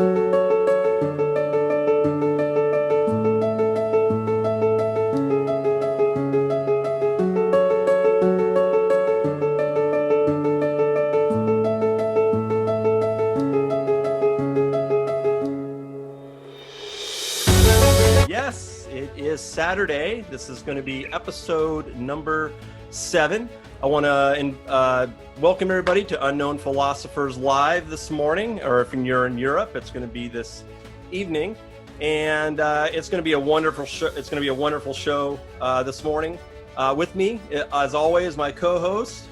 Yes, it is Saturday. This is going to be episode number 7. I want to welcome everybody to Unknown Philosophers Live this morning, or if you're in Europe, it's going to be this evening, and it's going to be a wonderful show. It's going to be a wonderful show this morning. With me, as always, my co-host,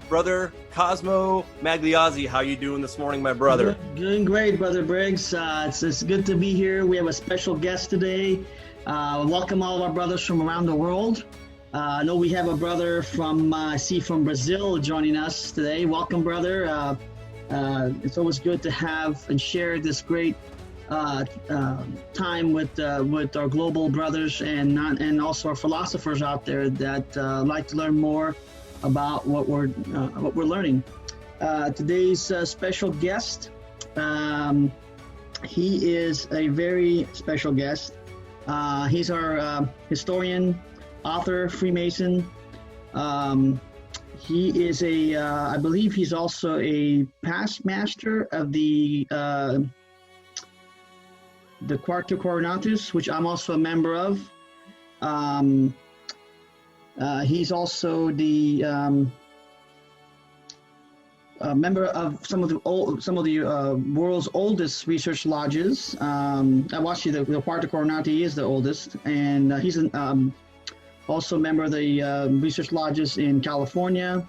Brother Cosmo Magliazzi. How you doing this morning, my brother? Doing great, Brother Briggs. It's good to be here. We have a special guest today. Welcome all of our brothers from around the world. I know we have a brother from Brazil joining us today. Welcome, brother. It's always good to have and share this great time with our global brothers and also our philosophers out there that like to learn more about what we're learning. Today's special guest, he is a very special guest. He's our historian, author, Freemason. He is I believe he's also a past master of the Quarto Coronatus, which I'm also a member of. He's also the member of some of the world's oldest research lodges. Actually, the Quarto Coronati is the oldest, and he's also a member of the research lodges in California.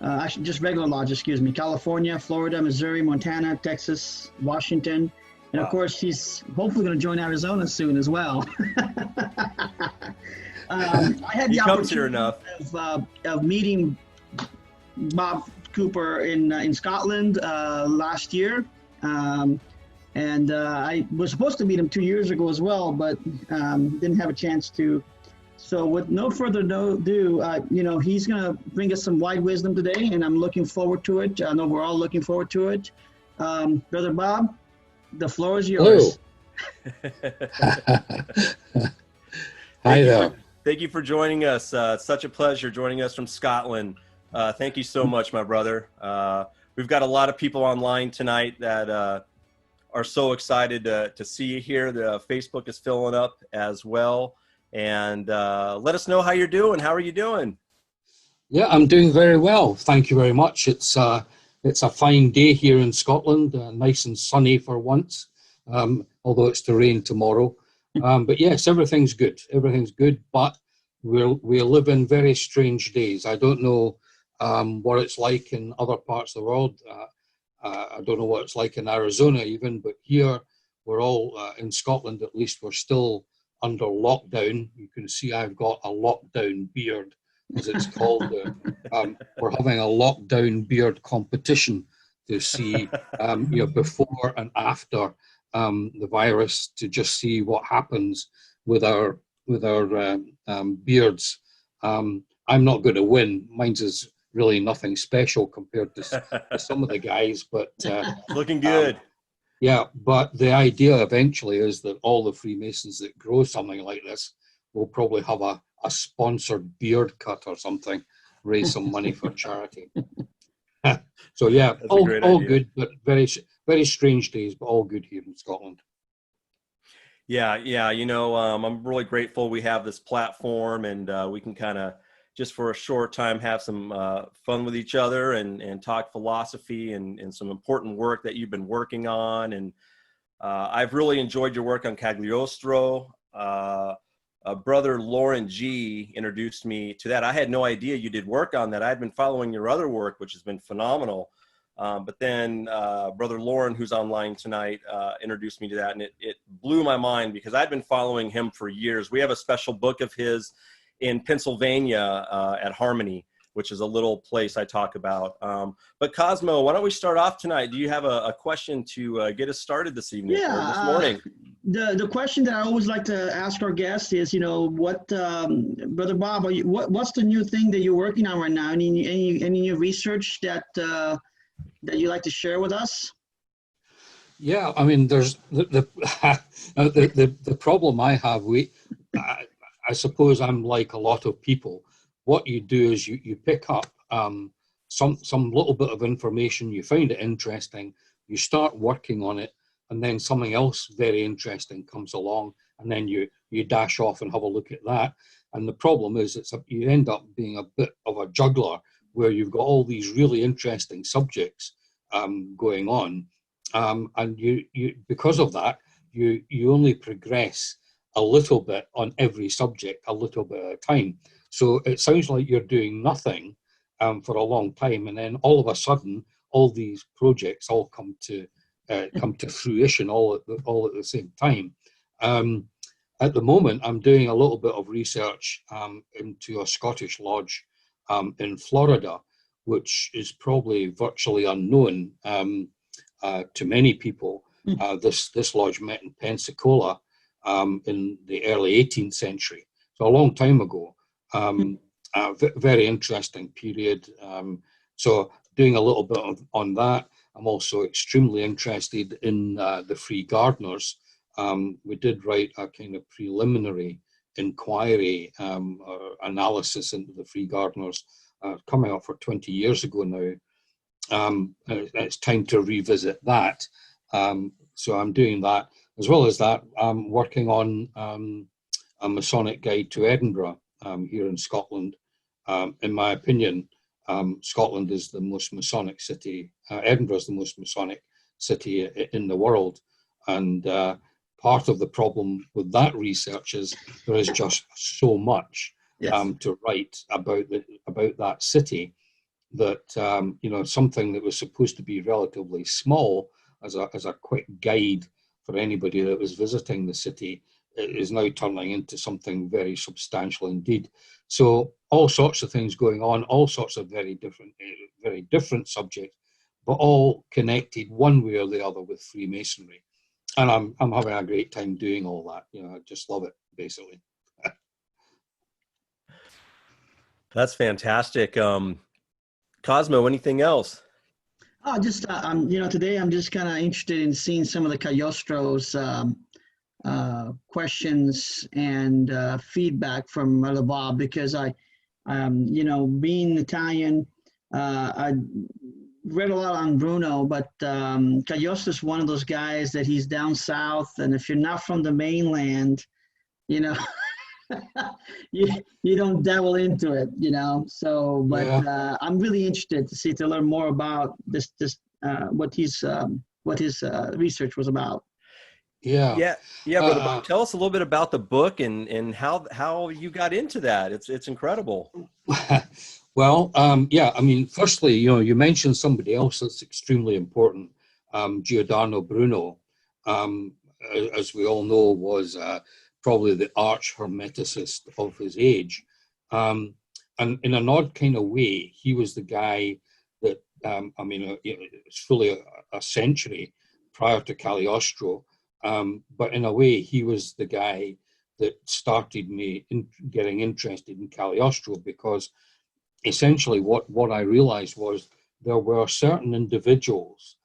Actually, just regular lodges, excuse me. California, Florida, Missouri, Montana, Texas, Washington, and of course, he's hopefully going to join Arizona soon as well. I had the opportunity of meeting Bob Cooper in Scotland last year, and I was supposed to meet him 2 years ago as well, but didn't have a chance to. So with no further ado, he's going to bring us some wide wisdom today, and I'm looking forward to it. I know we're all looking forward to it. Brother Bob, the floor is yours. Hi there. Thank you for joining us. It's such a pleasure joining us from Scotland. Thank you so much, my brother. We've got a lot of people online tonight that are so excited to see you here. The Facebook is filling up as well. And let us know how you're doing. How are you doing? Yeah, I'm doing very well. Thank you very much. It's a fine day here in Scotland, nice and sunny for once, although it's to rain tomorrow. But yes, everything's good. Everything's good, but we live in very strange days. I don't know what it's like in other parts of the world. I don't know what it's like in Arizona even, but here we're all, in Scotland at least, we're still under lockdown. You can see I've got a lockdown beard, as it's called. We're having a lockdown beard competition to see before and after the virus, to just see what happens with our beards. I'm not going to win. Mine's is really nothing special compared to some of the guys, but looking good. Yeah, but the idea eventually is that all the Freemasons that grow something like this will probably have a sponsored beard cut or something, raise some money for charity. So yeah, all good, but very, very strange days, but all good here in Scotland. Yeah. I'm really grateful we have this platform, and we can kind of just for a short time have some fun with each other and talk philosophy and some important work that you've been working on. And I've really enjoyed your work on Cagliostro. Brother Lauren G introduced me to that. I had no idea you did work on that. I'd been following your other work, which has been phenomenal. But then Brother Lauren, who's online tonight, introduced me to that, and it blew my mind because I'd been following him for years. We have a special book of his in Pennsylvania at Harmony, which is a little place I talk about. But Cosmo, why don't we start off tonight? Do you have a question to get us started this evening or this morning? The question that I always like to ask our guests is, what, Brother Bob, what's the new thing that you're working on right now? Any new research that you like to share with us? Yeah, I mean, there's the problem I have. I suppose I'm like a lot of people. What you do is you pick up some little bit of information, you find it interesting, you start working on it, and then something else very interesting comes along, and then you dash off and have a look at that. And the problem is, you end up being a bit of a juggler where you've got all these really interesting subjects going on, and you because of that, you only progress a little bit on every subject, a little bit at a time. So it sounds like you're doing nothing for a long time, and then all of a sudden, all these projects all come to fruition all at the same time. Um, at the moment, I'm doing a little bit of research into a Scottish lodge in Florida, which is probably virtually unknown to many people. This lodge met in Pensacola in the early 18th century, so a long time ago. Very interesting period. So doing a little bit on that. I'm also extremely interested in the Free Gardeners. We did write a kind of preliminary inquiry or analysis into the Free Gardeners coming up for 20 years ago now. It's time to revisit that. So I'm doing that. As well as that, I'm working on a Masonic Guide to Edinburgh here in Scotland. In my opinion, Scotland is the most Masonic city. Edinburgh is the most Masonic city in the world. And part of the problem with that research is there is just so much to write about that city, that something that was supposed to be relatively small as a quick guide for anybody that was visiting the city is now turning into something very substantial indeed. So all sorts of things going on, all sorts of very different subjects, but all connected one way or the other with Freemasonry. And I'm having a great time doing all that. I just love it, basically. That's fantastic. Cosmo, anything else? Oh, just today I'm just kind of interested in seeing some of the Cagliostro's questions and feedback from Bob, because being Italian, I read a lot on Bruno, but Cagliostro is one of those guys that he's down south, and if you're not from the mainland, you don't dabble into it, So, but I'm really interested to learn more about this what his research was about. Yeah, Brother Bob. Tell us a little bit about the book and how you got into that. It's incredible. Well, I mean, firstly, you mentioned somebody else that's extremely important, Giordano Bruno, as we all know, was probably the arch hermeticist of his age. And in an odd kind of way, he was the guy that, it's fully a century prior to Cagliostro, but in a way, he was the guy that started me in getting interested in Cagliostro, because essentially what I realized was there were certain individuals,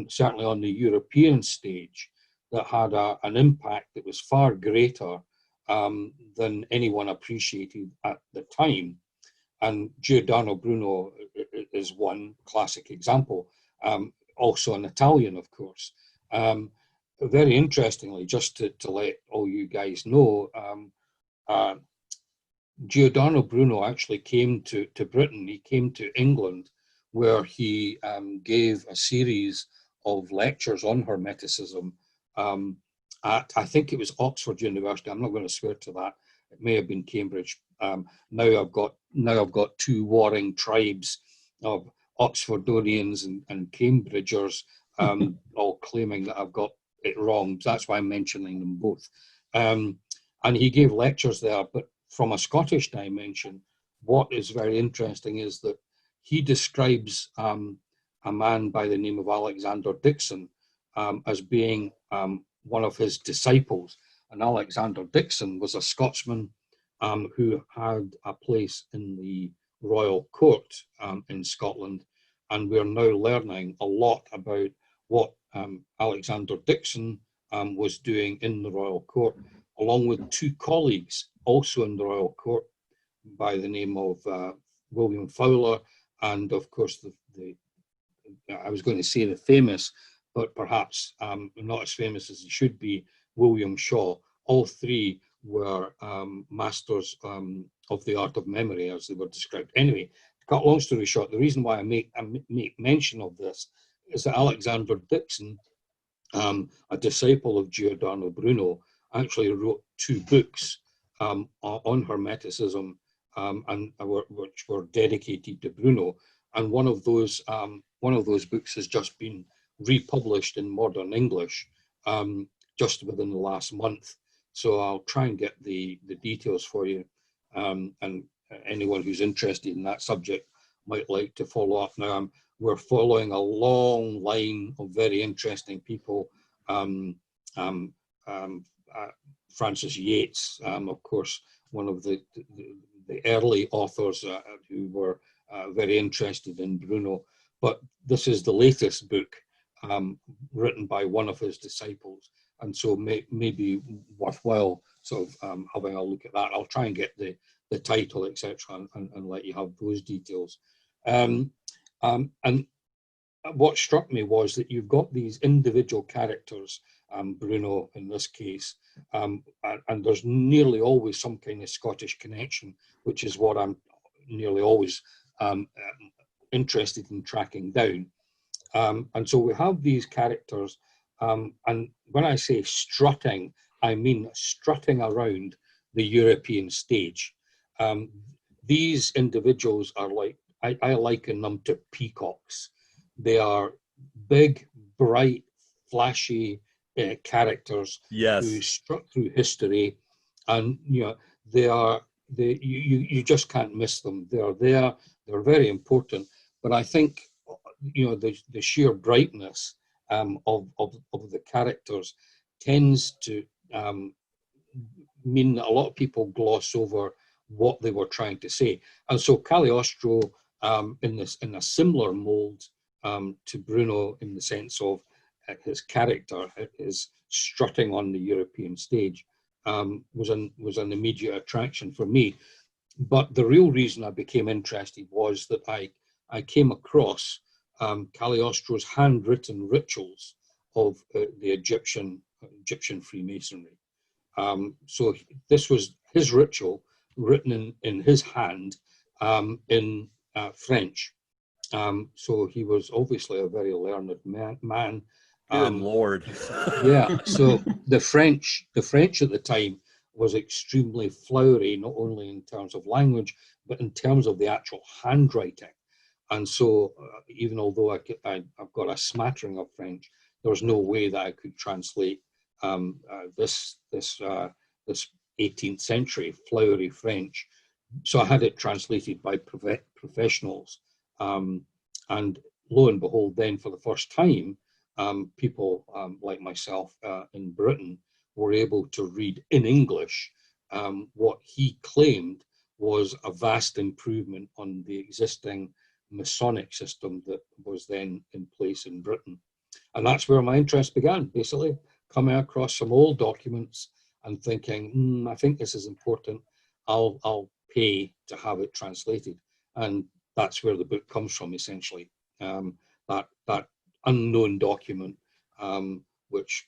certainly on the European stage, that had an impact that was far greater than anyone appreciated at the time. And Giordano Bruno is one classic example, also an Italian, of course. Very interestingly, just to let all you guys know, Giordano Bruno actually came to Britain. He came to England, where he gave a series of lectures on Hermeticism at, I think it was Oxford University. I'm not going to swear to that. It may have been Cambridge. Now I've got two warring tribes of Oxfordonians and Cambridgers, all claiming that I've got it wrong. That's why I'm mentioning them both. And he gave lectures there, but from a Scottish dimension, what is very interesting is that he describes a man by the name of Alexander Dixon as being one of his disciples. And Alexander Dixon was a Scotsman who had a place in the royal court in Scotland. And we're now learning a lot about what Alexander Dixon was doing in the royal court, along with two colleagues also in the royal court by the name of William Fowler and, of course, I was going to say the famous, but perhaps not as famous as he should be, William Shaw. All three were masters of the art of memory, as they were described. Anyway, to cut a long story short, the reason why I make mention of this is that Alexander Dixon, a disciple of Giordano Bruno, actually wrote two books on Hermeticism, which were dedicated to Bruno. And one of those books has just been republished in modern English just within the last month. So I'll try and get the details for you, and anyone who's interested in that subject might like to follow up. Now, we're following a long line of very interesting people. Francis Yates, of course, one of the early authors who were very interested in Bruno. But this is the latest book written by one of his disciples, and so maybe worthwhile sort of having a look at that. I'll try and get the title, etc., and let you have those details. And what struck me was that you've got these individual characters, Bruno in this case, and there's nearly always some kind of Scottish connection, which is what I'm nearly always interested in tracking down. And so we have these characters, and when I say strutting, I mean strutting around the European stage. These individuals are like, I liken them to peacocks. They are big, bright, flashy characters who strut through history, and you just can't miss them. They're there. They're very important. But I think the sheer brightness of the characters tends to mean that a lot of people gloss over what they were trying to say. And so Cagliostro, in a similar mold to Bruno, in the sense of his character, his strutting on the European stage, was an immediate attraction for me. But the real reason I became interested was that I came across Cagliostro's handwritten rituals of the Egyptian Freemasonry. So this was his ritual written in his hand in French. So he was obviously a very learned man. Good Lord. Yeah. So the French at the time was extremely flowery, not only in terms of language, but in terms of the actual handwriting. And so even although I've got a smattering of French, there was no way that I could translate this 18th century flowery French. So I had it translated by professionals. And lo and behold, then for the first time, people like myself in Britain were able to read in English what he claimed was a vast improvement on the existing Masonic system that was then in place in Britain. And that's where my interest began, basically, coming across some old documents and thinking, I think this is important. I'll pay to have it translated. And that's where the book comes from, essentially. That unknown document, which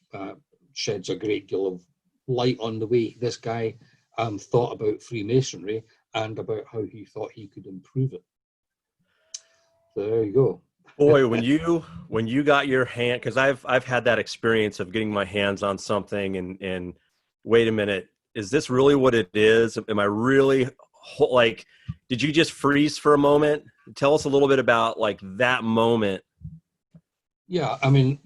sheds a great deal of light on the way this guy thought about Freemasonry and about how he thought he could improve it. So there you go. Boy, when you got your hand, because I've had that experience of getting my hands on something and wait a minute, is this really what it is? Am I really like? Did you just freeze for a moment? Tell us a little bit about like that moment. Yeah, I mean,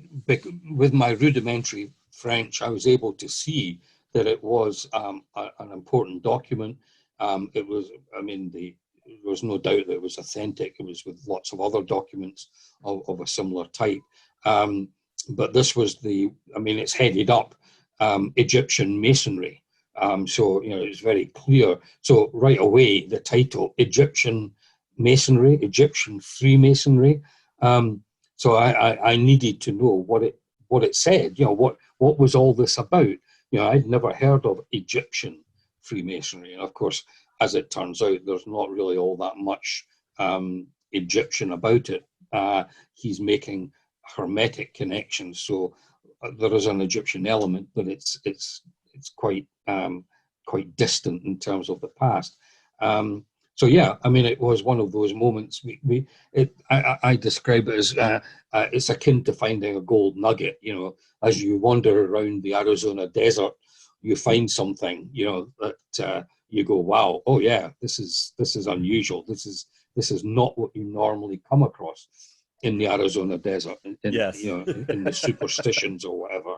with my rudimentary French, I was able to see that it was an important document. It was, I mean, there was no doubt that it was authentic. It was with lots of other documents of a similar type. But this was it's headed up Egyptian Masonry. So, it's very clear. So right away, the title, Egyptian Masonry, Egyptian Freemasonry, So I needed to know what it said. What was all this about? I'd never heard of Egyptian Freemasonry, and of course, as it turns out, there's not really all that much Egyptian about it. He's making Hermetic connections, so there is an Egyptian element, but it's quite distant in terms of the past. So yeah, I mean, it was one of those moments. I describe it as it's akin to finding a gold nugget. As you wander around the Arizona desert, you find something, that you go, wow, oh yeah, this is unusual. This is not what you normally come across in the Arizona desert, Yes. in the superstitions or whatever.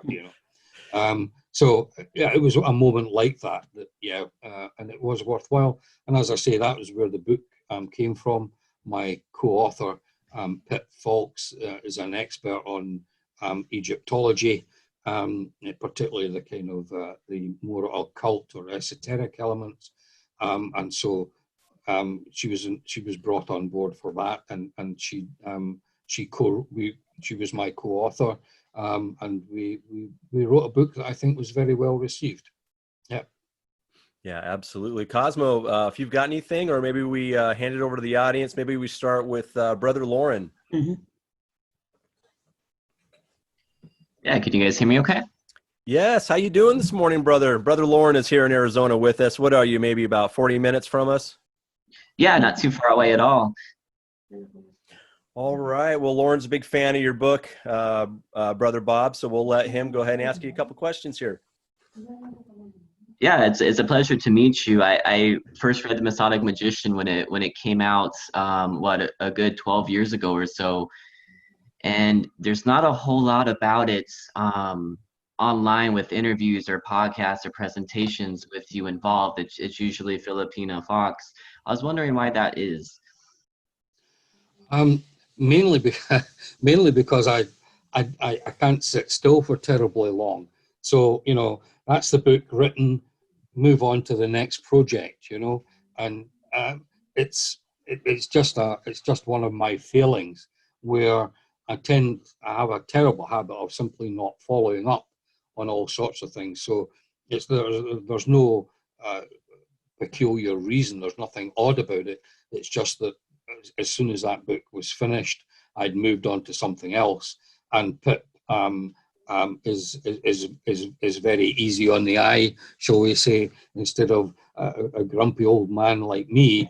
So yeah, it was a moment like that, and it was worthwhile. And as I say, that was where the book came from. My co-author, Pitt Fawkes, is an expert on Egyptology, particularly the kind of the more occult or esoteric elements, and so she was brought on board for that, and she was my co-author. And we wrote a book that I think was very well received. Yeah. Yeah, absolutely. Cosmo, if you've got anything, or maybe we hand it over to the audience. Maybe we start with Brother Lauren. Mm-hmm. Yeah, can you guys hear me okay? Yes. How you doing this morning, brother? Brother Lauren is here in Arizona with us. What are you, maybe about 40 minutes from us? Yeah, not too far away at all. All right. Well, Lauren's a big fan of your book, Brother Bob, so we'll let him go ahead and ask you a couple questions here. Yeah, it's a pleasure to meet you. I first read The Masonic Magician when it came out, a good 12 years ago or so, and there's not a whole lot about it online with interviews or podcasts or presentations with you involved. It's usually Filipino Fox. I was wondering why that is. Mainly because I can't sit still for terribly long. So that's the book written. Move on to the next project, and it's just one of my failings where I have a terrible habit of simply not following up on all sorts of things. So there's no peculiar reason. There's nothing odd about it. It's just that as soon as that book was finished, I'd moved on to something else. And Pip is very easy on the eye, shall we say, instead of a grumpy old man like me.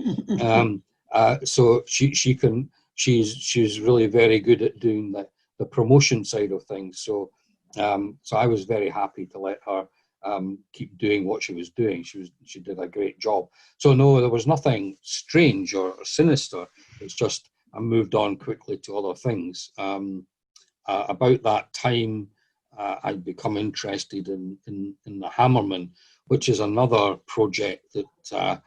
So she's really very good at doing the promotion side of things. So I was very happy to let her keep doing what she was doing. She did a great job. So no, there was nothing strange or sinister. It's just I moved on quickly to other things. About that time, I'd become interested in the Hammerman, which is another project that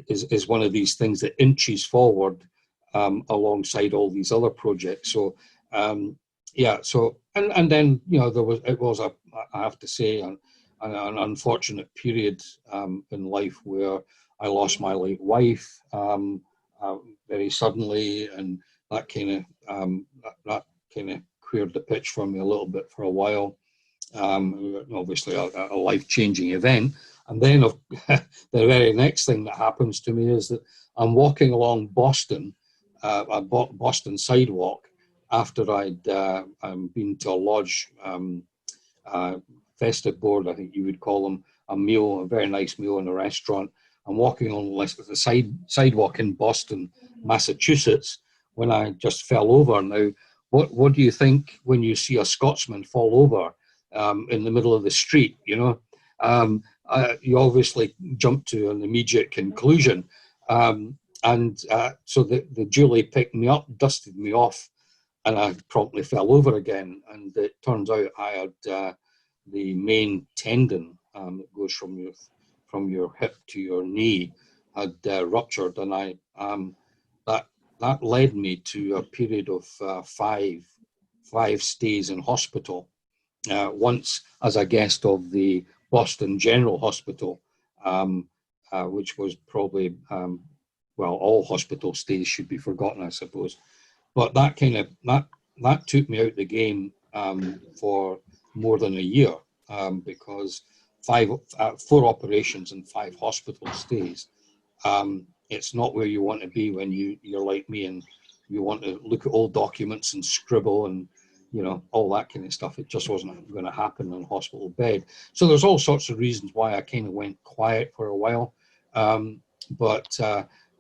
is one of these things that inches forward alongside all these other projects. So yeah, so and then it was I have to say an unfortunate period in life where I lost my late wife very suddenly, and that kind of cleared the pitch for me a little bit for a while. Obviously a life-changing event. And then the very next thing that happens to me is that I'm walking along Boston, a Boston sidewalk, after I'd been to a lodge, festive board, I think you would call them, a very nice meal in a restaurant. I'm walking on the sidewalk in Boston, Massachusetts, when I just fell over. Now, what do you think when you see a Scotsman fall over in the middle of the street? You obviously jump to an immediate conclusion. So the Julie picked me up, dusted me off, and I promptly fell over again. And it turns out I had the main tendon that goes from your hip to your knee had ruptured, and that led me to a period of five stays in hospital. Once as a guest of the Boston General Hospital, which was probably all hospital stays should be forgotten, I suppose. But that that took me out the game for more than a year, because 4 operations and 5 hospital stays. It's not where you want to be when you're like me and you want to look at old documents and scribble and, you know, all that kind of stuff. It just wasn't going to happen in a hospital bed. So there's all sorts of reasons why I kind of went quiet for a while. But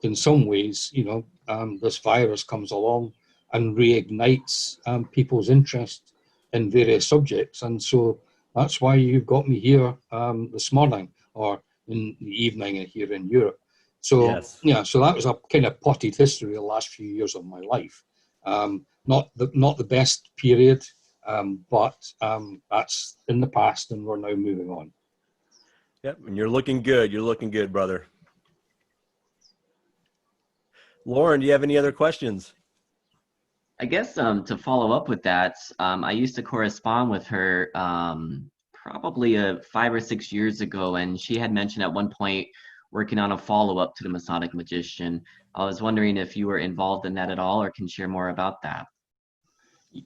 in some ways, you know, this virus comes along and reignites people's interest in various subjects. And so that's why you've got me here this morning, or in the evening here in Europe. So, Yes. yeah, so that was a kind of potted history of the last few years of my life. Not the best period, but that's in the past, and we're now moving on. Yep, and you're looking good. You're looking good, brother. Lauren, do you have any other questions? I guess to follow up with that, I used to correspond with her probably 5 or 6 years ago, and she had mentioned at one point working on a follow-up to the Masonic Magician. I was wondering if you were involved in that at all, or can share more about that.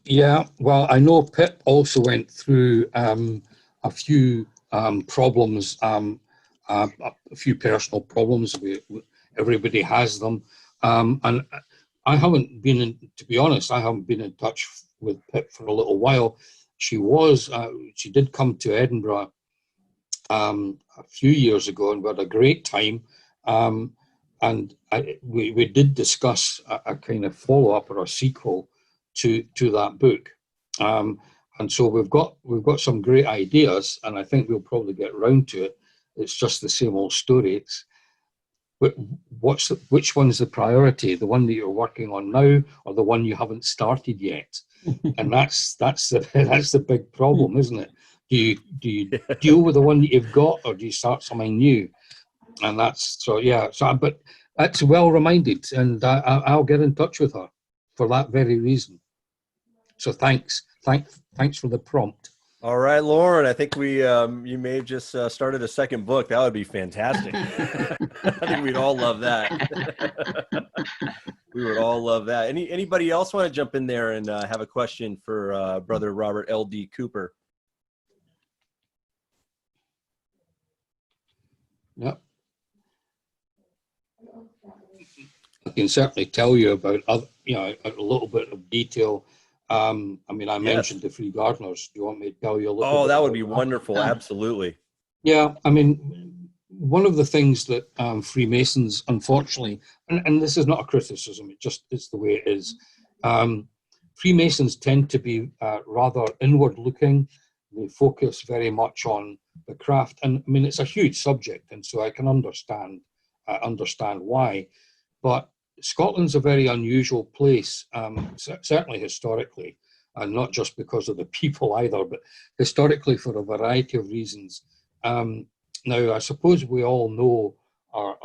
Yeah, well, I know Pip also went through a few problems, a few personal problems. Everybody has them, and I haven't been in, to be honest, I haven't been in touch with Pip for a little while. She did come to Edinburgh a few years ago, and we had a great time. And we did discuss a kind of follow-up or a sequel to that book. And so we've got some great ideas, and I think we'll probably get round to it. It's just the same old story. Which one's the priority? The one that you're working on now, or the one you haven't started yet? And that's the big problem, isn't it? Do you deal with the one that you've got, or do you start something new? And that's so, yeah. So, but that's well reminded, and I'll get in touch with her for that very reason. So thanks for the prompt. All right, Lauren, I think you may have just started a second book. That would be fantastic. I think we'd all love that. We would all love that. Anybody else want to jump in there and have a question for Brother Robert L.D. Cooper? Yep. I can certainly tell you about a little bit of detail. I mean, I mentioned the Free Gardeners. Do you want me to tell you a little bit? Oh, that would be wonderful. Absolutely. Yeah, I mean, one of the things that Freemasons, unfortunately, and this is not a criticism, it's the way it is. Freemasons tend to be rather inward-looking. They focus very much on the craft, and I mean, it's a huge subject, and so I can understand why. But Scotland's a very unusual place, certainly historically, and not just because of the people either, but historically for a variety of reasons. Now, I suppose we all know or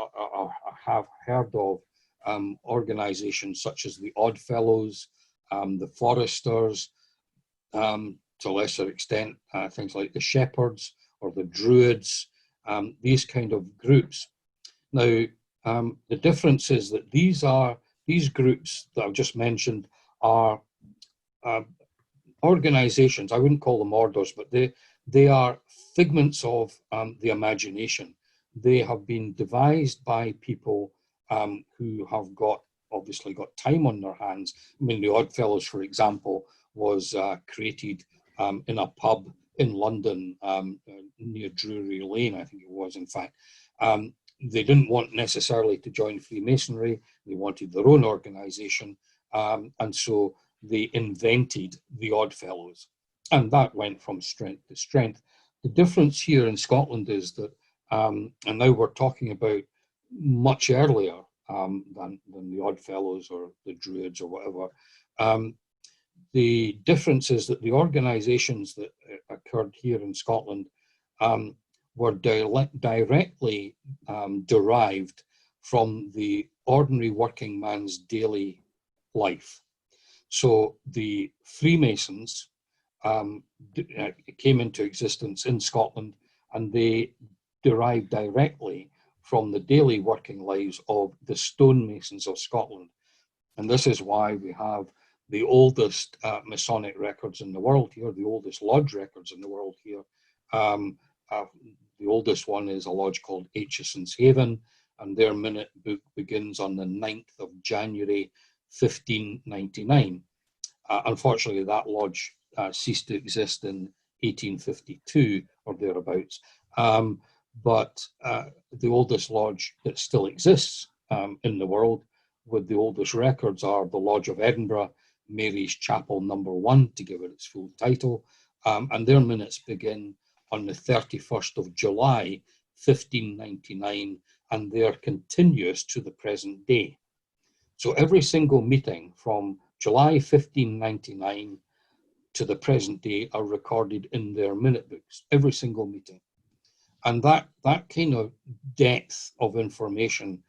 have heard of organisations such as the Oddfellows, the Foresters, to a lesser extent, things like the Shepherds or the Druids, these kind of groups. Now, the difference is that these groups that I've just mentioned are organizations. I wouldn't call them orders, but they are figments of the imagination. They have been devised by people who have obviously got time on their hands. I mean, the Oddfellows, for example, was created in a pub in London near Drury Lane, I think it was, in fact. They didn't want necessarily to join Freemasonry. They wanted their own organization. And so they invented the Oddfellows. And that went from strength to strength. The difference here in Scotland is that, and now we're talking about much earlier than the Oddfellows or the Druids or whatever. The difference is that the organizations that occurred here in Scotland were directly derived from the ordinary working man's daily life. So the Freemasons came into existence in Scotland, and they derived directly from the daily working lives of the stonemasons of Scotland. And this is why we have the oldest Masonic records in the world here, the oldest lodge records in the world here. The oldest one is a lodge called Aitchison's Haven, and their minute book begins on the 9th of January 1599. Unfortunately, that lodge ceased to exist in 1852 or thereabouts. But the oldest lodge that still exists in the world with the oldest records are the Lodge of Edinburgh, Mary's Chapel number 1, to give it its full title. And their minutes begin on the 31st of July, 1599, and they are continuous to the present day. So every single meeting from July 1599 to the present day are recorded in their minute books, every single meeting. And that kind of depth of information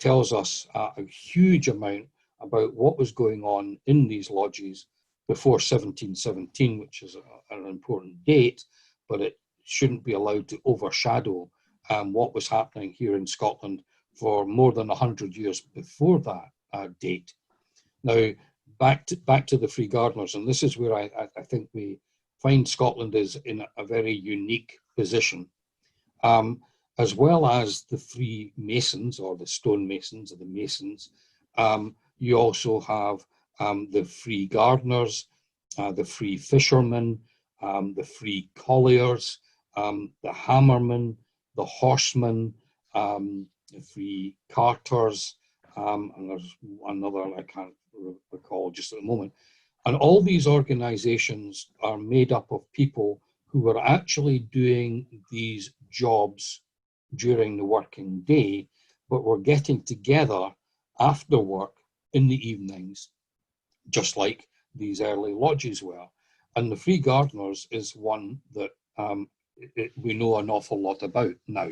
tells us a huge amount about what was going on in these lodges before 1717, which is an important date, but it shouldn't be allowed to overshadow what was happening here in Scotland for more than 100 years before that date. Now, back to the Free Gardeners, and this is where I think we find Scotland is in a very unique position. As well as the Freemasons, or the stonemasons, or the masons, you also have the Free Gardeners, the Free Fishermen, the Free Colliers, the Hammermen, the Horsemen, the Free Carters, and there's another I can't recall just at the moment. And all these organizations are made up of people who were actually doing these jobs during the working day, but were getting together after work in the evenings, just like these early lodges were. And the Free Gardeners is one that we know an awful lot about now.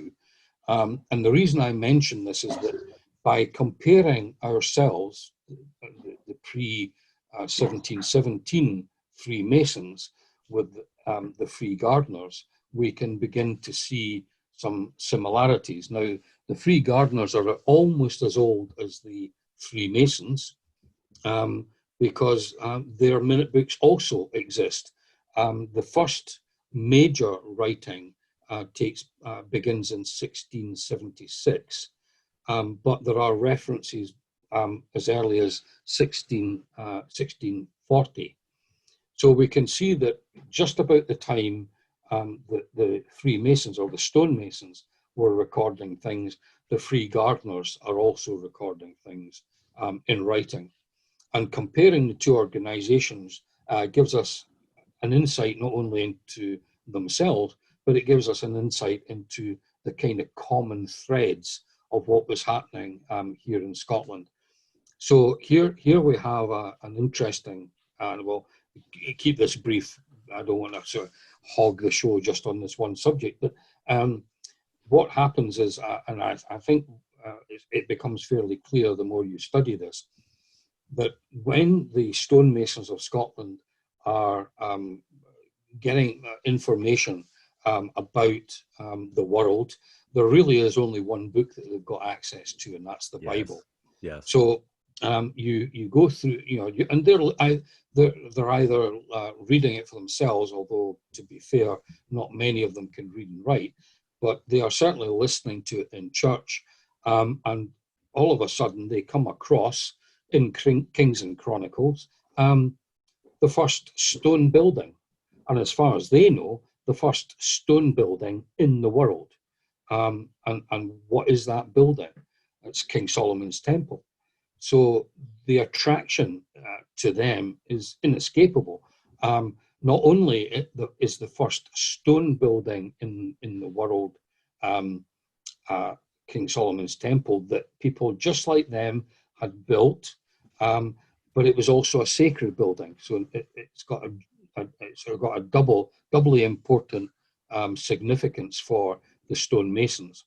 And the reason I mention this is that by comparing ourselves, the pre-1717 Freemasons, with the Free Gardeners, we can begin to see some similarities. Now, the Free Gardeners are almost as old as the Freemasons, because their minute books also exist. The first major writing begins in 1676, but there are references as early as 1640. So we can see that just about the time that the Freemasons or the stonemasons were recording things, the Free Gardeners are also recording things in writing. And comparing the two organizations gives us an insight not only into themselves, but it gives us an insight into the kind of common threads of what was happening here in Scotland. So here we have an interesting, and we'll keep this brief, I don't want to sort of hog the show just on this one subject, but what happens is, and I think it becomes fairly clear the more you study this, that when the stonemasons of Scotland are getting information about the world, there really is only one book that they've got access to, and that's the Bible. Yes. So you go through, and they're either reading it for themselves, although to be fair, not many of them can read and write, but they are certainly listening to it in church, and all of a sudden they come across in Kings and Chronicles the first stone building, and as far as they know, the first stone building in the world. And what is that building? It's King Solomon's Temple. So the attraction to them is inescapable. Not only is the first stone building in the world King Solomon's Temple that people just like them had built, but it was also a sacred building. So it's got a doubly important significance for the stonemasons.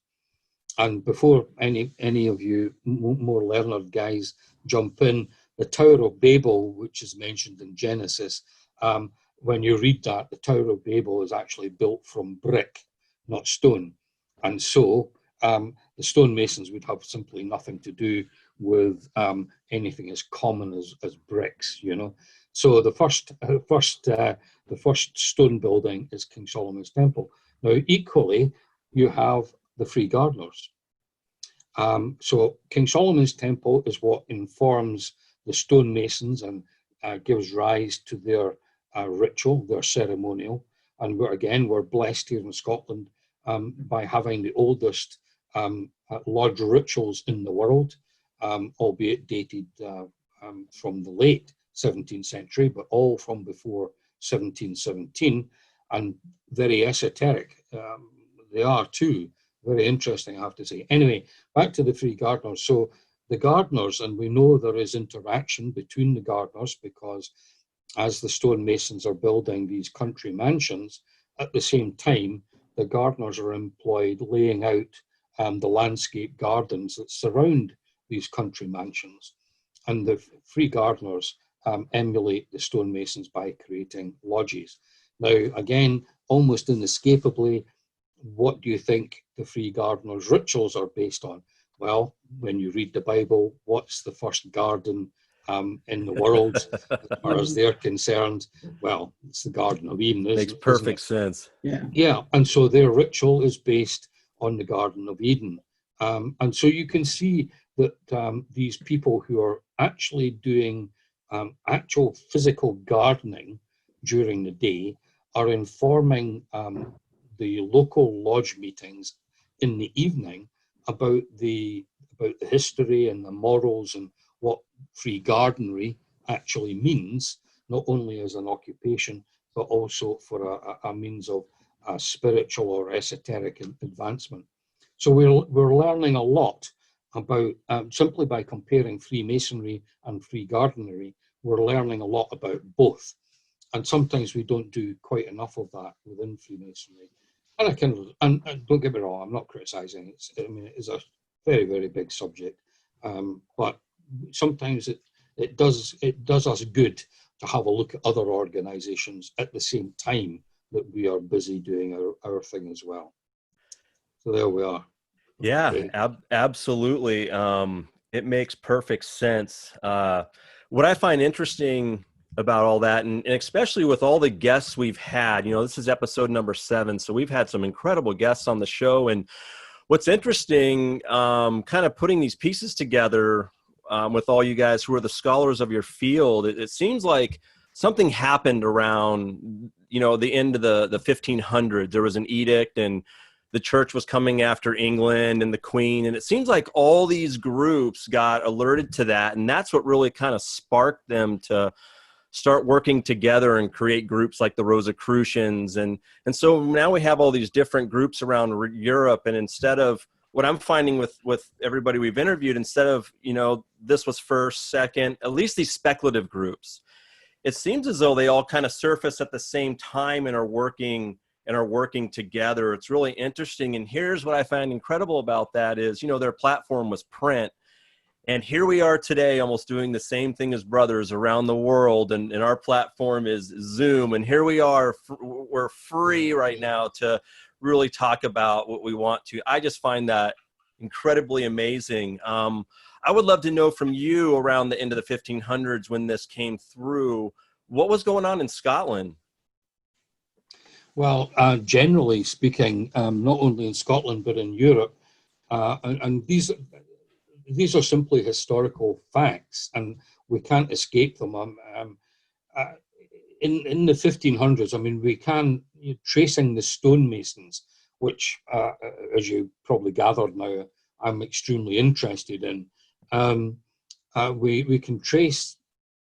And before any of you more learned guys jump in, the Tower of Babel, which is mentioned in Genesis, when you read that, the Tower of Babel is actually built from brick, not stone. And so the stonemasons would have simply nothing to do with anything as common as bricks, you know. So the first stone building is King Solomon's Temple. Now, equally, you have the Free Gardeners. So King Solomon's Temple is what informs the stonemasons and gives rise to their ritual, their ceremonial. And we're blessed here in Scotland by having the oldest lodge rituals in the world, albeit dated from the late 17th century, but all from before 1717, and very esoteric. They are too. Very interesting, I have to say. Anyway, back to the Free Gardeners. So the gardeners, and we know there is interaction between the gardeners, because as the stonemasons are building these country mansions, at the same time, the gardeners are employed laying out the landscape gardens that surround these country mansions. And the Free Gardeners emulate the stonemasons by creating lodges. Now, again, almost inescapably, what do you think the Free Gardeners' rituals are based on? Well, when you read the Bible, what's the first garden in the world, as far as they're concerned? Well, it's the Garden of Eden. Makes perfect sense. Yeah, and so their ritual is based on the Garden of Eden. And so you can see that these people who are actually doing actual physical gardening during the day are informing the local lodge meetings in the evening about the history and the morals and what free gardenery actually means, not only as an occupation, but also for a means of spiritual or esoteric advancement. So we're learning a lot about, simply by comparing Freemasonry and free gardenery, we're learning a lot about both. And sometimes we don't do quite enough of that within Freemasonry. And and don't get me wrong, I'm not criticizing it. I mean, it is a very, very big subject. But sometimes it does us good to have a look at other organizations at the same time that we are busy doing our thing as well. So there we are. Yeah, Okay. absolutely. It makes perfect sense. What I find interesting about all that, and especially with all the guests we've had, this is episode number 7, so we've had some incredible guests on the show. And what's interesting, kind of putting these pieces together with all you guys who are the scholars of your field, it seems like something happened around, the end of the 1500s. There was an edict, and the church was coming after England and the Queen. And it seems like all these groups got alerted to that. And that's what really kind of sparked them to start working together and create groups like the Rosicrucians. And so now we have all these different groups around Europe. And instead of what I'm finding with everybody we've interviewed, instead of, this was first, second, at least these speculative groups, it seems as though they all kind of surface at the same time and are working together. It's really interesting. And here's what I find incredible about that is, their platform was print. And here we are today almost doing the same thing as brothers around the world. And our platform is Zoom. And here we are, we're free right now to really talk about what we want to. I just find that incredibly amazing. I would love to know from you around the end of the 1500s when this came through, what was going on in Scotland? Well, generally speaking, not only in Scotland, but in Europe, and these are simply historical facts, and we can't escape them. In the 1500s, I mean, we can, tracing the stonemasons, which, as you probably gathered now, I'm extremely interested in. We can trace,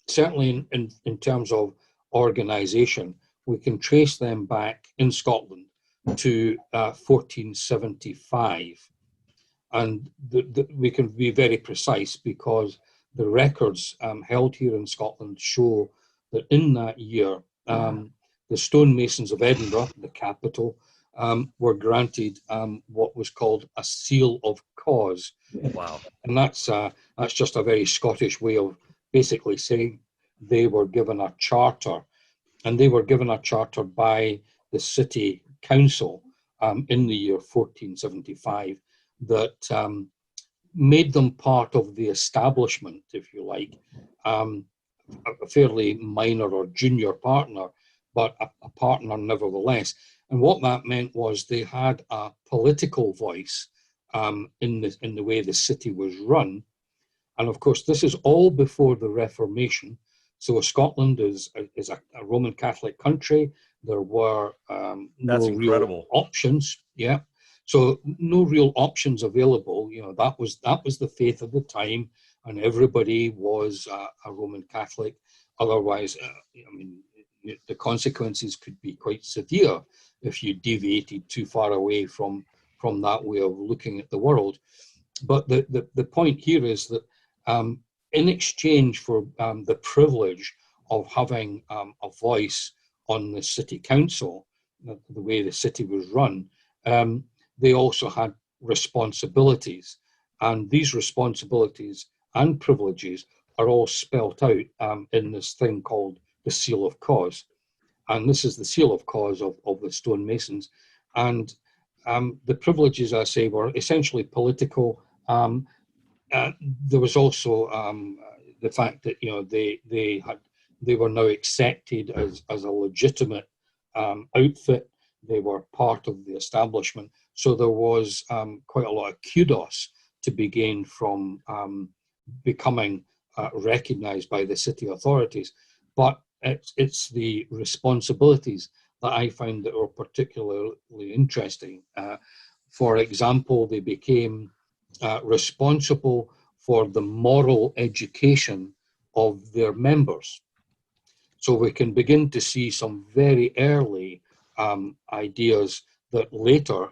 certainly in terms of organization, we can trace them back in Scotland to 1475. And we can be very precise because the records held here in Scotland show that in that year, the stonemasons of Edinburgh, the capital, were granted what was called a seal of cause. Wow. And that's just a very Scottish way of basically saying they were given a charter. And they were given a charter by the city council in the year 1475 that made them part of the establishment, if you like, a fairly minor or junior partner, but a partner nevertheless. And what that meant was they had a political voice in the way the city was run. And of course, this is all before the Reformation. So Scotland is a Roman Catholic country. There were no real options. Yeah. So no real options available. You know, that was the faith of the time, and everybody was a Roman Catholic. Otherwise, I mean, the consequences could be quite severe if you deviated too far away from that way of looking at the world. But the point here is that in exchange for the privilege of having a voice on the city council, the way the city was run, they also had responsibilities. And these responsibilities and privileges are all spelt out in this thing called the Seal of Cause. And this is the seal of cause of the stonemasons. And the privileges, I say, were essentially political. There was also the fact that, you know, they were now accepted as a legitimate outfit. They were part of the establishment. So there was quite a lot of kudos to be gained from becoming recognized by the city authorities. But it's the responsibilities that I found that were particularly interesting. For example, they became responsible for the moral education of their members. So we can begin to see some very early ideas that later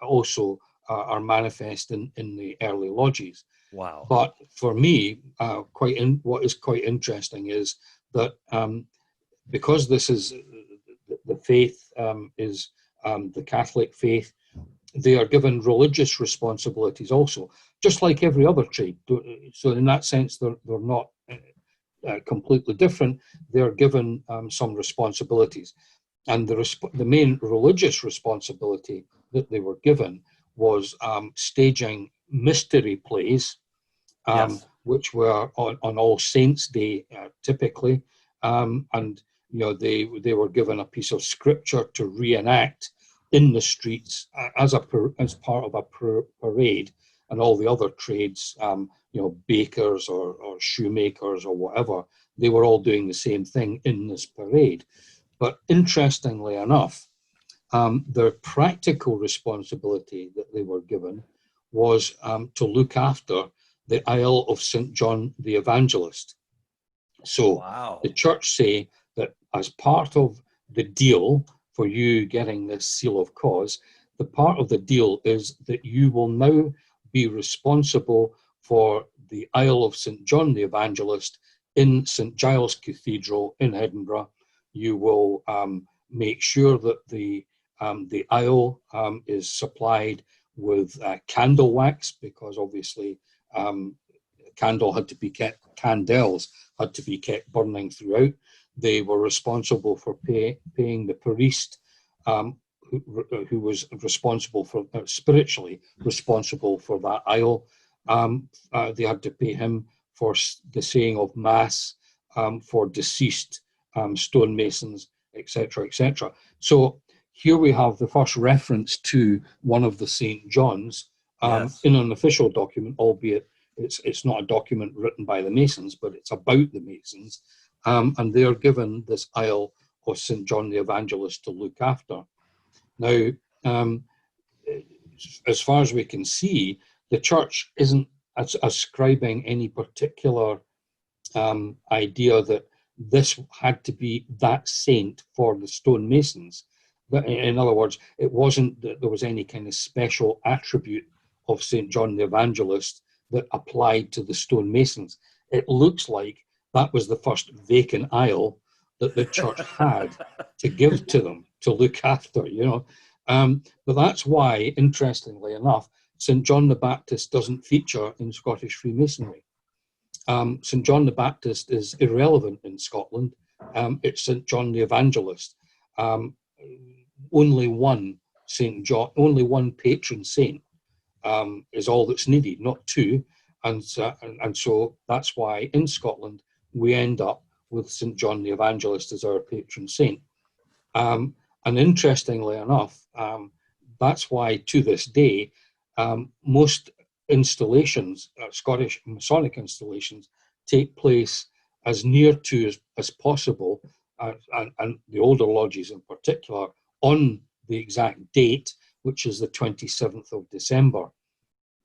also are manifest in the early lodges. Wow. But for me, what is quite interesting is that because this is the faith is the Catholic faith, they are given religious responsibilities also, just like every other trade. So in that sense, they're not completely different. They're given some responsibilities. And the main religious responsibility that they were given was staging mystery plays, Yes. which were on All Saints' Day typically. And you know, they were given a piece of scripture to reenact in the streets as part of a parade, and all the other trades, you know, bakers or shoemakers or whatever, they were all doing the same thing in this parade. But interestingly enough, their practical responsibility that they were given was to look after the Isle of St. John the Evangelist. So wow. The church say that as part of the deal for you getting this seal of cause, the part of the deal is that you will now be responsible for the Isle of St. John the Evangelist in St. Giles Cathedral in Edinburgh. You will make sure that the Isle is supplied with candle wax, because obviously candles had to be kept burning throughout. They were responsible for paying the priest who was responsible for spiritually responsible for that Isle. They had to pay him for the saying of mass for deceased stonemasons, etc., etc. So here we have the first reference to one of the St. Johns Yes. in an official document, albeit it's not a document written by the Masons, but it's about the Masons. And they're given this Isle of St. John the Evangelist to look after. Now, as far as we can see, the church isn't ascribing any particular idea that this had to be that saint for the stonemasons. But in other words, it wasn't that there was any kind of special attribute of St. John the Evangelist that applied to the stonemasons. It looks like that was the first vacant Isle that the church had to give to them to look after, you know. But that's why, interestingly enough, St. John the Baptist doesn't feature in Scottish Freemasonry. St. John the Baptist is irrelevant in Scotland. It's St. John the Evangelist. Only one St. John, only one patron saint is all that's needed, not two. And so that's why in Scotland we end up with St. John the Evangelist as our patron saint. And interestingly enough, that's why to this day, most installations, Scottish Masonic installations, take place as near to as possible, and the older lodges in particular, on the exact date, which is the 27th of December.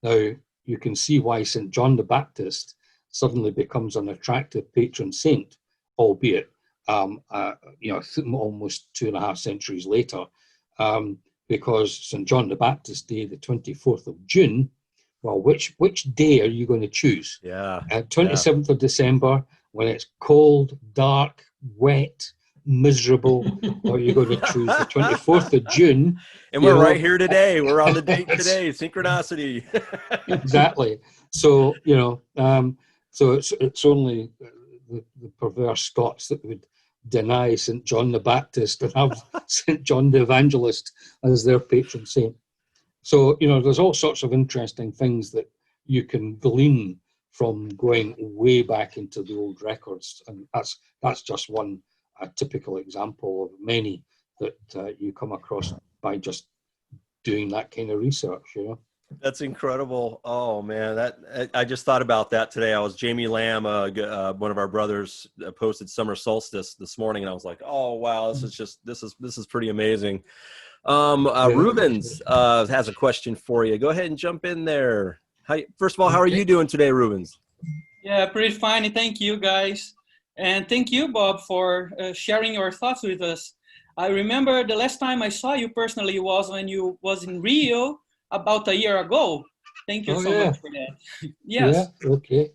Now, you can see why St. John the Baptist suddenly becomes an attractive patron saint, albeit almost 2.5 centuries later, because St. John the Baptist Day, the 24th of June, well, which day are you going to choose? 27th of December, when it's cold, dark, wet, miserable, or you're going to choose the 24th of June. And we're right here today. We're on the date today. Synchronicity. Exactly. So, so it's only the perverse Scots that would deny St. John the Baptist and have St. John the Evangelist as their patron saint. So, there's all sorts of interesting things that you can glean from going way back into the old records. And that's just one typical example of many that you come across by just doing that kind of research, That's incredible. Oh man, I just thought about that today. I was Jamie Lamb, one of our brothers, posted summer solstice this morning, and I was like, oh wow, this is pretty amazing. Rubens has a question for you. Go ahead and jump in there. First of all, how are you doing today, Rubens? Yeah, pretty fine. Thank you, guys. And thank you, Bob, for sharing your thoughts with us. I remember the last time I saw you personally was when you was in Rio about a year ago. Thank you so much for that. Yes. Yeah, okay.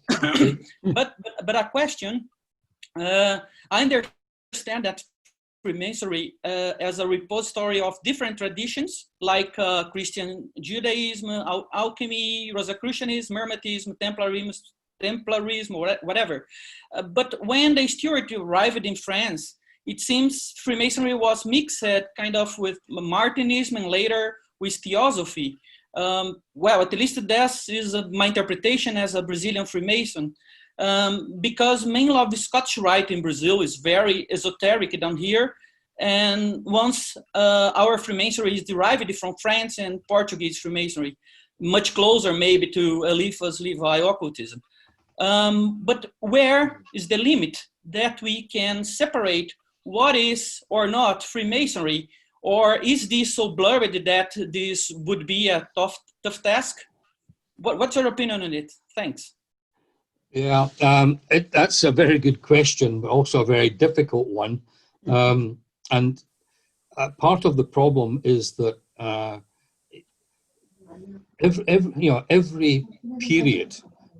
But a question. I understand that Freemasonry as a repository of different traditions like Christian Judaism, alchemy, Rosicrucianism, Hermetism, Templarism, or whatever. But when the Stuart arrived in France, it seems Freemasonry was mixed kind of with Martinism and later with Theosophy. Well, at least this is my interpretation as a Brazilian Freemason. Because mainly of the Scottish Rite in Brazil is very esoteric down here. And once our Freemasonry is derived from France and Portuguese Freemasonry, much closer maybe to Eliphas Levi occultism. But where is the limit that we can separate what is or not Freemasonry? Or is this so blurred that this would be a tough task? What's your opinion on it? Thanks. Yeah, that's a very good question, but also a very difficult one. And part of the problem is that every period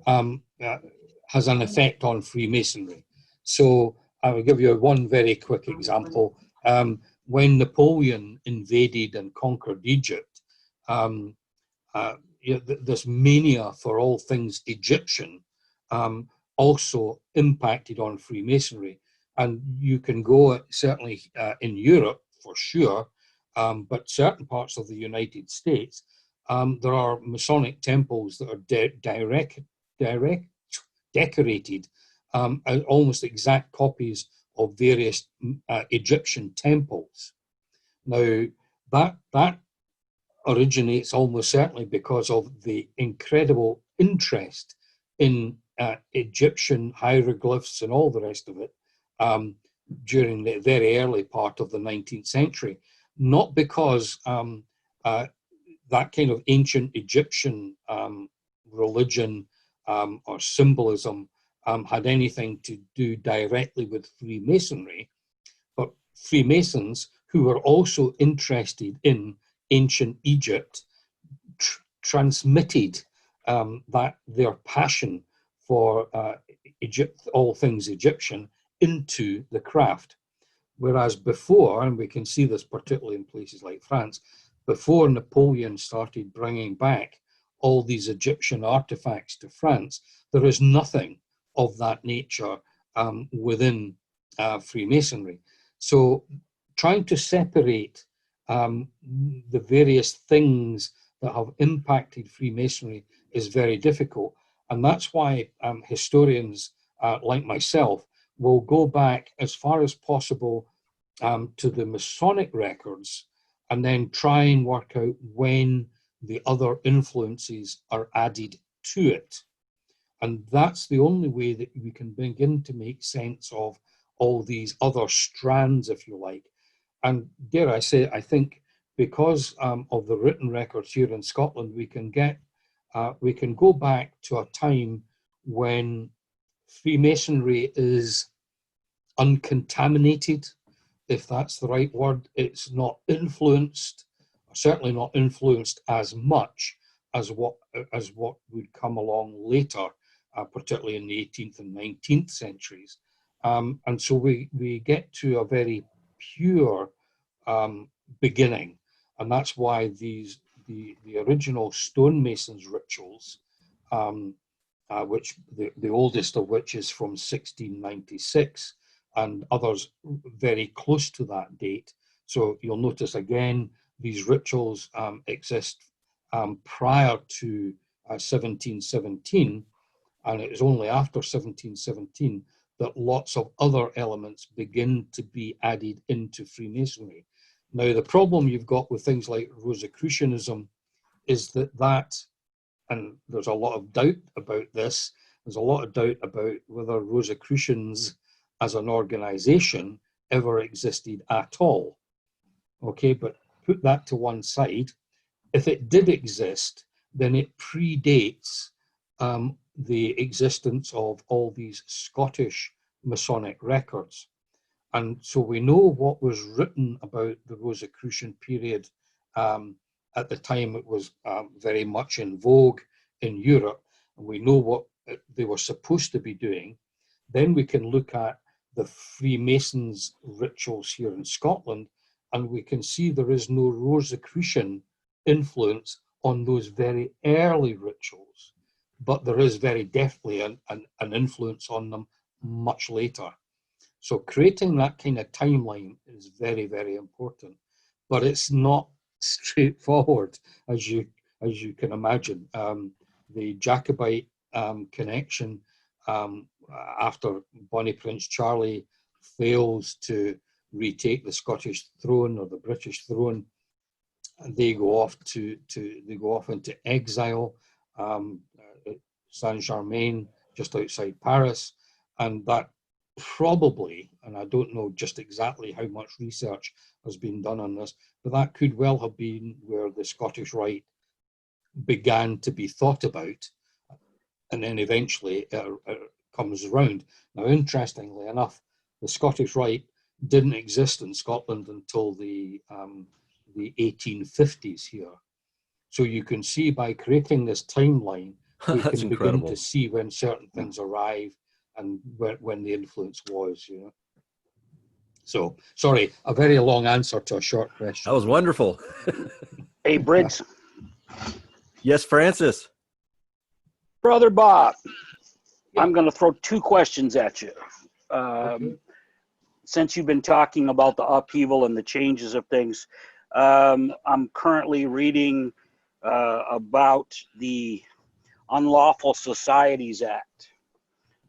has an effect on Freemasonry. So I will give you one very quick example. When Napoleon invaded and conquered Egypt, this mania for all things Egyptian also impacted on Freemasonry. And you can go certainly in Europe for sure, but certain parts of the United States, there are Masonic temples that are decorated as almost exact copies of various Egyptian temples. Now, that originates almost certainly because of the incredible interest in Egyptian hieroglyphs and all the rest of it during the very early part of the 19th century. Not because that kind of ancient Egyptian religion or symbolism had anything to do directly with Freemasonry, but Freemasons who were also interested in ancient Egypt transmitted that their passion for Egypt, all things Egyptian, into the craft. Whereas before, and we can see this particularly in places like France, before Napoleon started bringing back all these Egyptian artifacts to France, there is nothing of that nature within Freemasonry. So trying to separate the various things that have impacted Freemasonry is very difficult. And that's why historians like myself will go back as far as possible to the Masonic records and then try and work out when the other influences are added to it. And that's the only way that we can begin to make sense of all these other strands, if you like. And dare I say, I think because of the written records here in Scotland, we can go back to a time when Freemasonry is uncontaminated, if that's the right word. It's not influenced, certainly not influenced as much as what would come along later, particularly in the 18th and 19th centuries. And so we get to a very pure beginning, and that's why the original stonemasons rituals, which the oldest of which is from 1696, and others very close to that date. So you'll notice again, these rituals exist prior to 1717, and it was only after 1717 that lots of other elements begin to be added into Freemasonry. Now, the problem you've got with things like Rosicrucianism is that, and there's a lot of doubt about this, there's a lot of doubt about whether Rosicrucians as an organization ever existed at all. Okay, but put that to one side. If it did exist, then it predates the existence of all these Scottish Masonic records. And so we know what was written about the Rosicrucian period at the time it was very much in vogue in Europe, and we know what they were supposed to be doing. Then we can look at the Freemasons' rituals here in Scotland, and we can see there is no Rosicrucian influence on those very early rituals, but there is very definitely an influence on them much later. So creating that kind of timeline is very, very important, but it's not straightforward, as you can imagine. The Jacobite connection, after Bonnie Prince Charlie fails to retake the Scottish throne or the British throne, they go off into exile at Saint-Germain, just outside Paris, and that probably, and I don't know just exactly how much research has been done on this, but that could well have been where the Scottish Rite began to be thought about, and then eventually it comes around. Now, interestingly enough, the Scottish Rite didn't exist in Scotland until the 1850s here. So you can see by creating this timeline, we can begin to see when certain things arrive and when the influence was, you know. So, sorry, a very long answer to a short question. That was wonderful. Hey, Briggs. Yes, Francis. Brother Bob, I'm going to throw two questions at you. Okay. Since you've been talking about the upheaval and the changes of things, I'm currently reading about the Unlawful Societies Act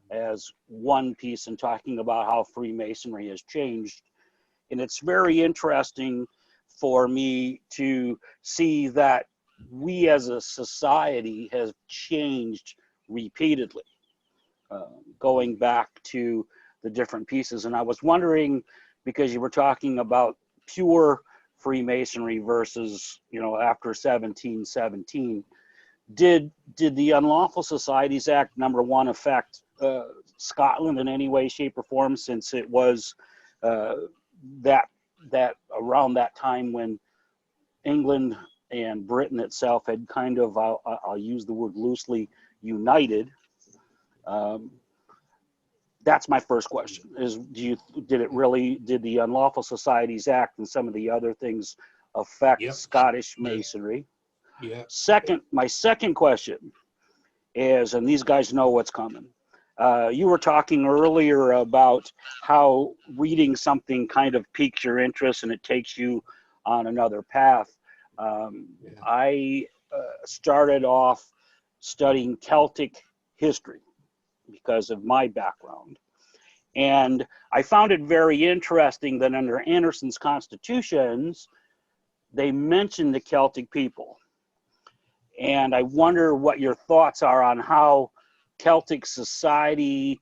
as one piece and talking about how Freemasonry has changed. And it's very interesting for me to see that we as a society have changed repeatedly, going back to the different pieces. And I was wondering, because you were talking about pure Freemasonry versus, you know, after 1717, did the Unlawful Societies Act, number one, affect Scotland in any way, shape, or form, since it was that around that time when England and Britain itself had kind of, I'll use the word loosely, united? That's my first question, is did the Unlawful Societies Act and some of the other things affect Scottish Masonry? Yeah. My second question is, and these guys know what's coming, you were talking earlier about how reading something kind of piques your interest and it takes you on another path. I started off studying Celtic history because of my background. And I found it very interesting that under Anderson's constitutions, they mentioned the Celtic people. And I wonder what your thoughts are on how Celtic society,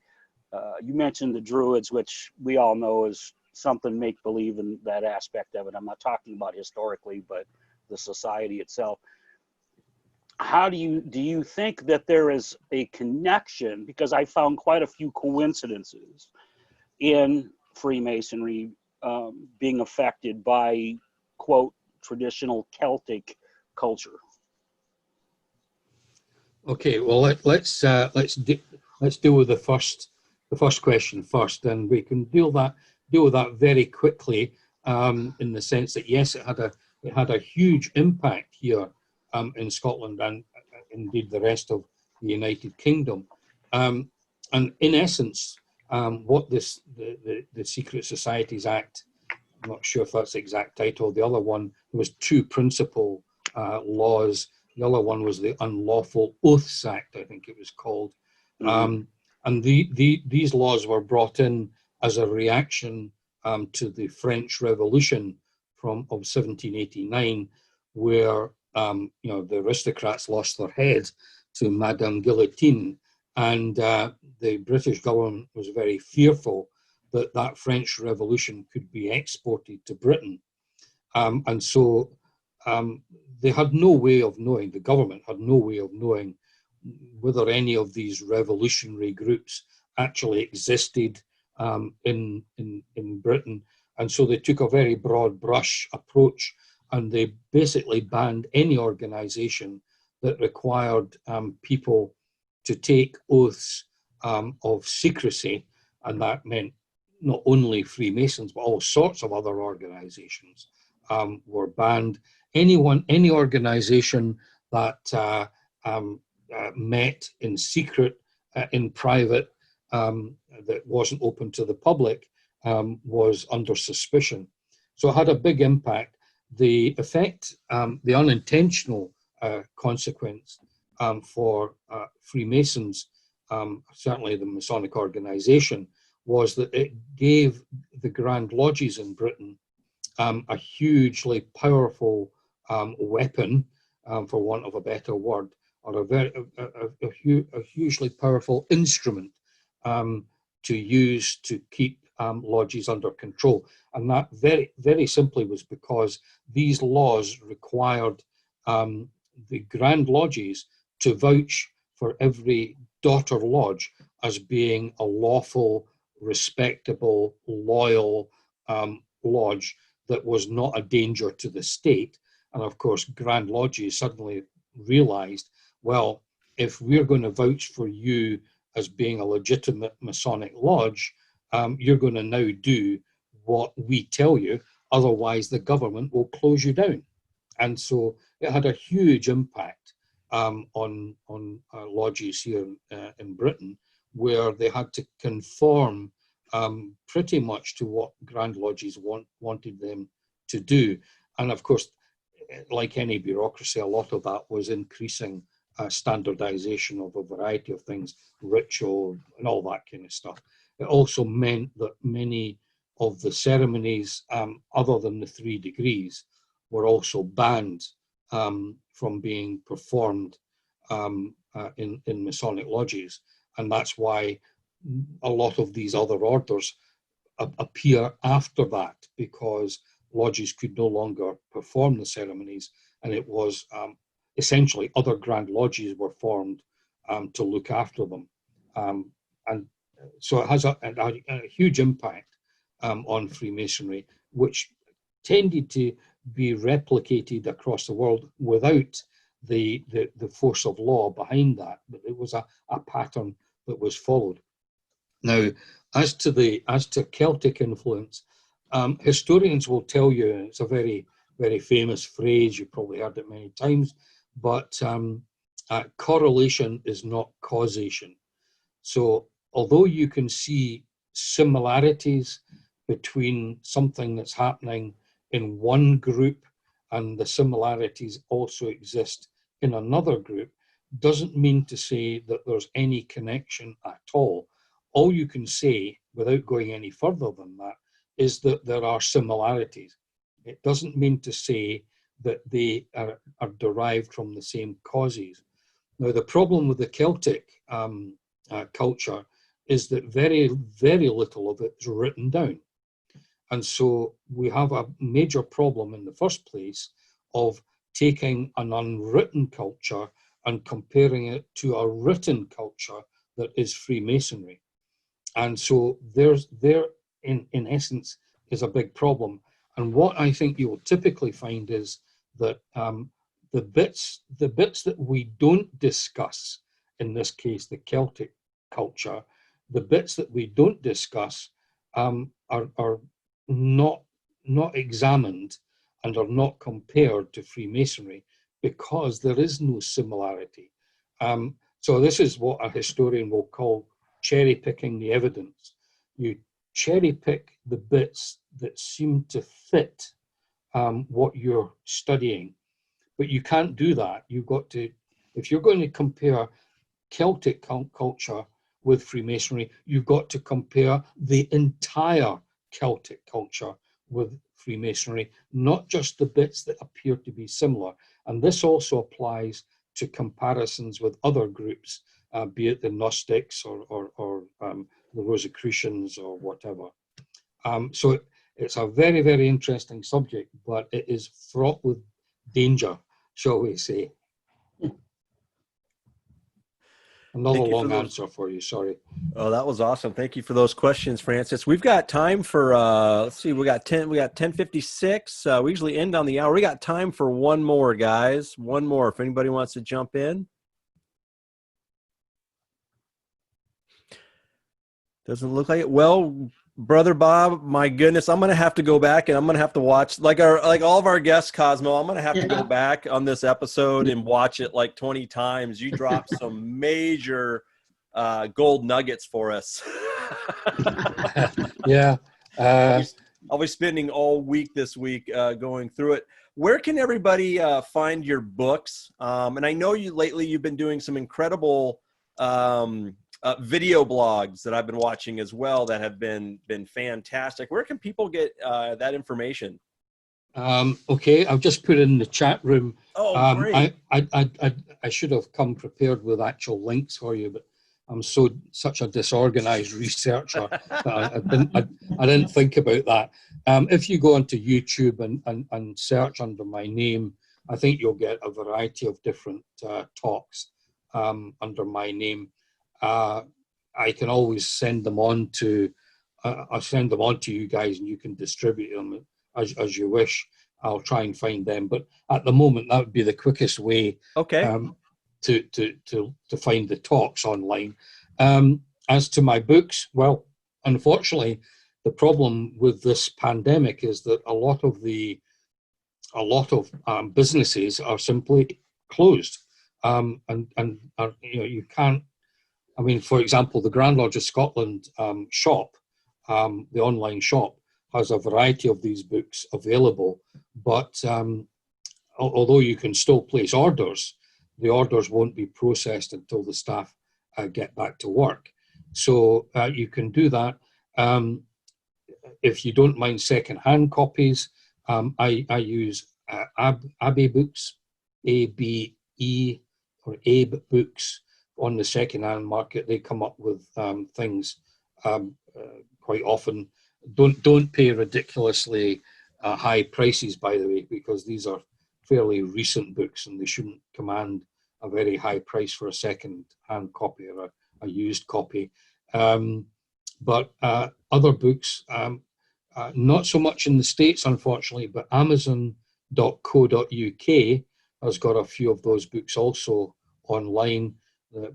you mentioned the Druids, which we all know is something make-believe in that aspect of it. I'm not talking about historically, but the society itself. How do you think that there is a connection? Because I found quite a few coincidences in Freemasonry being affected by, quote, traditional Celtic culture. Okay, well let's deal with the first question first, and we can deal with that very quickly, in the sense that yes, it had a huge impact here in Scotland and indeed the rest of the United Kingdom, and in essence, what the Secret Societies Act, I'm not sure if that's the exact title. The other one was two principal laws. The other one was the Unlawful Oaths Act, I think it was called. Mm-hmm. And these laws were brought in as a reaction to the French Revolution of 1789, where the aristocrats lost their head to Madame Guillotine, and the British government was very fearful that French Revolution could be exported to Britain, and so they had no way of knowing. The government had no way of knowing whether any of these revolutionary groups actually existed in Britain, and so they took a very broad brush approach, and they basically banned any organization that required people to take oaths of secrecy, and that meant not only Freemasons, but all sorts of other organizations were banned. Any organization that met in secret, in private, that wasn't open to the public, was under suspicion. So it had a big impact. The effect, the unintentional consequence for Freemasons, certainly the Masonic organization, was that it gave the Grand Lodges in Britain a hugely powerful weapon, for want of a better word, or a hugely powerful instrument to use to keep lodges under control. And that very, very simply was because these laws required the Grand Lodges to vouch for every daughter lodge as being a lawful, respectable, loyal lodge that was not a danger to the state. And of course, Grand Lodges suddenly realized, well, if we're going to vouch for you as being a legitimate Masonic lodge, you're going to now do what we tell you, otherwise the government will close you down. And so it had a huge impact on lodges here in Britain, where they had to conform pretty much to what Grand Lodges wanted them to do. And of course, like any bureaucracy, a lot of that was increasing standardization of a variety of things, ritual and all that kind of stuff. It also meant that many of the ceremonies, other than the 3 degrees, were also banned from being performed in Masonic lodges. And that's why a lot of these other orders appear after that, because lodges could no longer perform the ceremonies, and it was essentially other Grand Lodges were formed to look after them. And so it has a huge impact on Freemasonry, which tended to be replicated across the world without the force of law behind that, but it was a pattern that was followed. Now, as to Celtic influence, historians will tell you, and it's a very, very famous phrase, you've probably heard it many times, but correlation is not causation. So although you can see similarities between something that's happening in one group, and the similarities also exist in another group doesn't mean to say that there's any connection at all. All you can say, without going any further than that, is that there are similarities. It doesn't mean to say that they are derived from the same causes. Now, the problem with the Celtic culture is that very, very little of it is written down. And so we have a major problem in the first place of taking an unwritten culture and comparing it to a written culture that is Freemasonry. And so there in essence is a big problem. And what I think you will typically find is that the bits that we don't discuss, in this case, the Celtic culture, the bits that we don't discuss are not examined and are not compared to Freemasonry because there is no similarity. So this is what a historian will call cherry picking the evidence. You cherry pick the bits that seem to fit what you're studying, but you can't do that. You've got to, if you're going to compare Celtic culture with Freemasonry, you've got to compare the entire Celtic culture with Freemasonry, not just the bits that appear to be similar. And this also applies to comparisons with other groups, be it the Gnostics or the Rosicrucians or whatever. So it's a very, very interesting subject, but it is fraught with danger, shall we say. Another long answer for you, sorry. Oh, that was awesome. Thank you for those questions, Francis. We've got time for, let's see, we got 10:56. We usually end on the hour. We got time for one more, guys. One more, if anybody wants to jump in. Doesn't look like it. Well, Brother Bob, my goodness, I'm going to have to go back and I'm going to have to watch, like all of our guests, Cosmo, I'm going to have to go back on this episode and watch it like 20 times. You dropped some major gold nuggets for us. Yeah. I'll be spending all week this week going through it. Where can everybody find your books? And I know lately you've been doing some incredible video blogs that I've been watching as well that have been fantastic. Where can people get that information? Okay, I've just put in the chat room. Oh, great. I should have come prepared with actual links for you, but I'm such a disorganized researcher that I didn't think about that. If you go onto YouTube and search under my name, I think you'll get a variety of different talks under my name. I can always send them on to you guys, and you can distribute them as you wish. I'll try and find them, but at the moment that would be the quickest way. Okay. To find the talks online. As to my books, well, unfortunately, the problem with this pandemic is that a lot of businesses are simply closed, and you can't. I mean, for example, the Grand Lodge of Scotland shop, the online shop, has a variety of these books available, but although you can still place orders, the orders won't be processed until the staff get back to work. So you can do that. If you don't mind second-hand copies, I use Abbey Books, A-B-E, or Abe Books on the second-hand market. They come up with things quite often. Don't pay ridiculously high prices, by the way, because these are fairly recent books and they shouldn't command a very high price for a second-hand copy or a used copy. But other books, not so much in the States, unfortunately, but Amazon.co.uk has got a few of those books also online.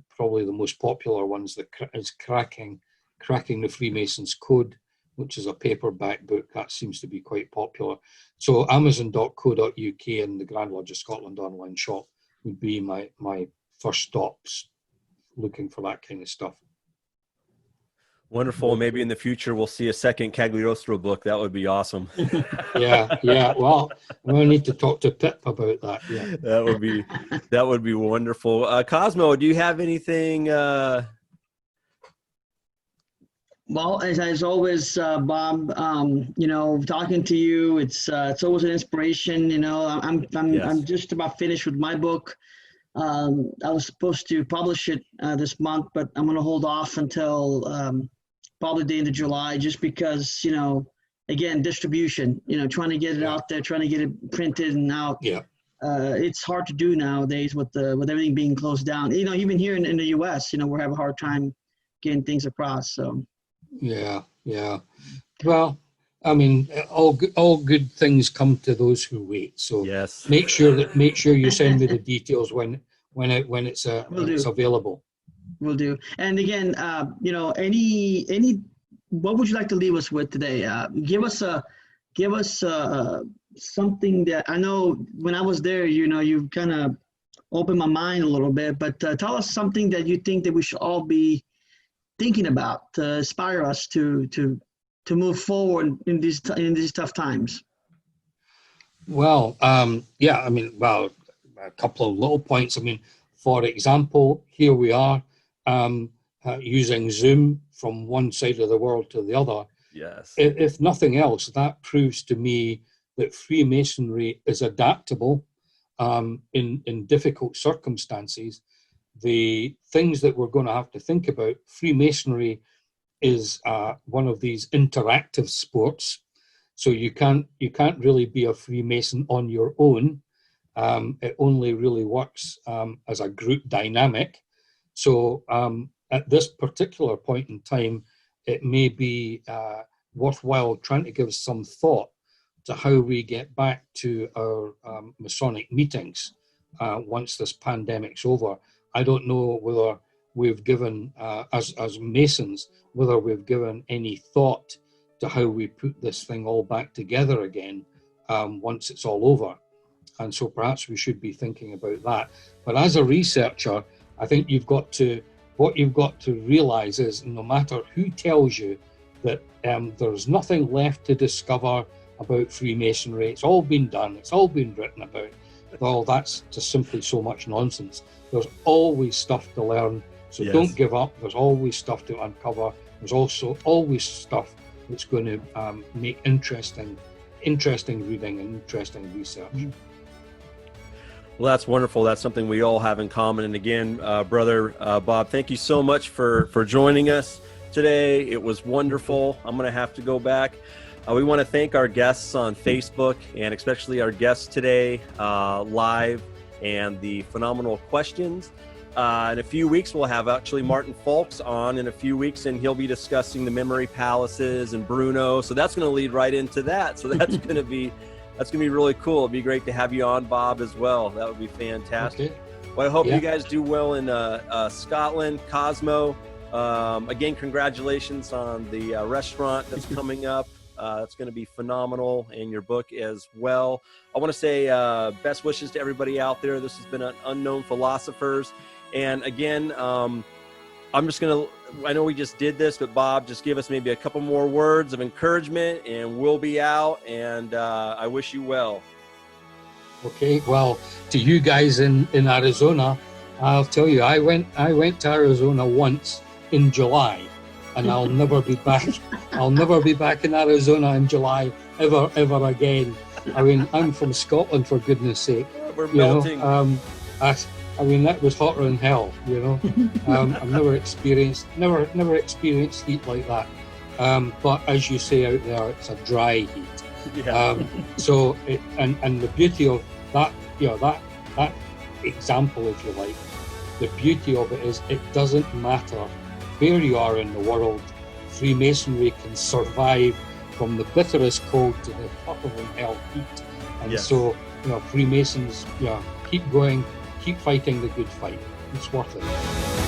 Probably the most popular ones is Cracking the Freemasons Code, which is a paperback book that seems to be quite popular. So Amazon.co.uk and the Grand Lodge of Scotland online shop would be my first stops looking for that kind of stuff. Wonderful. Maybe in the future we'll see a second Cagliostro book. That would be awesome. Yeah. Well, we need to talk to Pip about that. Yeah. That would be wonderful. Cosmo, do you have anything? Well, as always, Bob, talking to you, it's always an inspiration. I'm just about finished with my book. I was supposed to publish it this month, but I'm going to hold off until probably the end of July, just because, again, distribution, trying to get it out there, trying to get it printed and out. Yeah. It's hard to do nowadays with everything being closed down. Even here in the U.S., we're having a hard time getting things across. So. Yeah. Well, I mean, all good things come to those who wait. So yes, make sure you send me the details when it's available. Will do. And again, any what would you like to leave us with today? Give us something that I know when I was there, you kind of opened my mind a little bit, but tell us something that you think that we should all be thinking about to inspire us to move forward in these tough times. Well, yeah, I mean, well, a couple of little points. I mean, for example, here we are using Zoom from one side of the world to the other. Yes. If nothing else, that proves to me that Freemasonry is adaptable in difficult circumstances. The things that we're going to have to think about, Freemasonry is one of these interactive sports. So you can't really be a Freemason on your own. It only really works as a group dynamic. So at this particular point in time, it may be worthwhile trying to give some thought to how we get back to our Masonic meetings once this pandemic's over. I don't know whether we've given, as Masons, whether we've given any thought to how we put this thing all back together again once it's all over. And so perhaps we should be thinking about that. But as a researcher, I think what you've got to realize is no matter who tells you that there's nothing left to discover about Freemasonry, it's all been done, it's all been written about, well, that's just simply so much nonsense. There's always stuff to learn, so yes. Don't give up. There's always stuff to uncover. There's also always stuff that's going to make interesting reading and interesting research. Mm-hmm. Well, that's wonderful. That's something we all have in common. And again, Brother Bob, thank you so much for joining us today. It was wonderful. I'm going to have to go back. We want to thank our guests on Facebook, and especially our guests today live, and the phenomenal questions. In a few weeks, we'll have actually Martin Fulks on in a few weeks, and he'll be discussing the memory palaces and Bruno. So that's going to lead right into that. So that's going to be really cool. It'd be great to have you on, Bob, as well. That would be fantastic. Okay. Well, I hope you guys do well in Scotland. Cosmo, again, congratulations on the restaurant that's coming up. It's going to be phenomenal, and your book as well. I want to say best wishes to everybody out there. This has been an Unknown Philosophers. And again, I'm just going to, I know we just did this, but Bob, just give us maybe a couple more words of encouragement, and we'll be out, and I wish you well. Okay, well, to you guys in Arizona, I'll tell you, I went to Arizona once in July, and I'll never be back. I'll never be back in Arizona in July ever again. I mean, I'm from Scotland, for goodness sake. We're melting. I mean, that was hotter than hell, you know. I've never experienced heat like that. But as you say out there, it's a dry heat. Yeah. So, and the beauty of that, you know, that example, if you like, the beauty of it is it doesn't matter where you are in the world. Freemasonry can survive from the bitterest cold to the hotter than hell heat. And so, you know, Freemasons, keep going. Keep fighting the good fight. It's worth it.